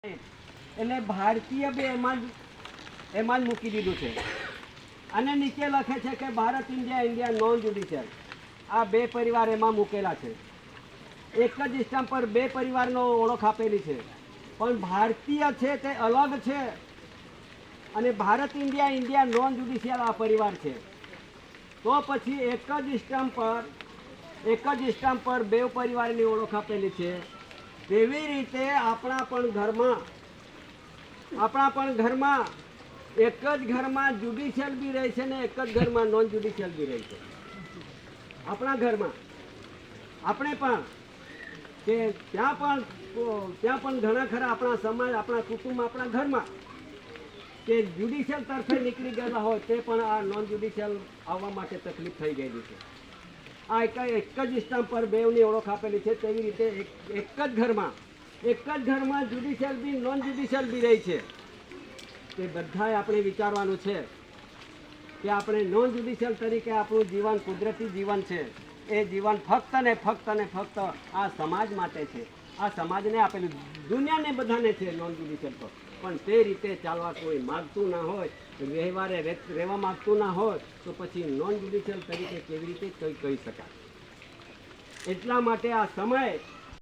એટલે ભારતીય બે એમાં જ મૂકી દીધું છે. અને નીચે લખે છે કે ભારત ઇન્ડિયા નોન જ્યુડિશિયલ. આ બે પરિવાર એમાં મૂકેલા છે. એક જ સ્ટેમ્પ પર બે પરિવારનો ઓળખ આપેલી છે, પણ ભારતીય છે તે અલગ છે અને ભારત ઇન્ડિયા નોન જ્યુડિશિયલ આ પરિવાર છે. તો પછી એક જ સ્ટેમ્પ પર બે પરિવારની ઓળખ આપેલી છે. તેવી રીતે આપણા પણ ઘરમાં એક જ ઘરમાં જ્યુડિશિયલ બી રહે છે ને એક જ ઘરમાં નોન જ્યુડિશિયલ બી રહે છે. આપણા ઘરમાં આપણે પણ કે ત્યાં પણ ઘણા ખરા આપણા સમાજ, આપણા કુટુંબ, આપણા ઘરમાં કે જ્યુડિશિયલ તરફે નીકળી ગયેલા હોય તે પણ આ નોન જ્યુડિશિયલ આવવા માટે તકલીફ થઈ ગયેલી છે. આ એક જ સ્ટેમ્પ પર બેવની ઓળખ આપેલી છે. તેવી રીતે એક જ ઘરમાં જ્યુડિશિયલ બી નોન જ્યુડિશિયલ બી રહી છે. તે બધાએ આપણે વિચારવાનું છે કે આપણે નોન જ્યુડિશિયલ તરીકે આપણું જીવન કુદરતી જીવન છે, એ જીવન ફક્ત ને ફક્ત આ સમાજ માટે છે. આ સમાજને આપેલું, દુનિયાને બધાને છે નોન જ્યુડિશિયલ પર. પણ તે રીતે ચાલવા કોઈ માગતું ના હોય, વ્યવહારે રહેવા માગતું ના હોય, તો પછી નોન જ્યુડિશિયલ તરીકે કેવી રીતે કંઈ કહી શકાય. એટલા માટે આ સમય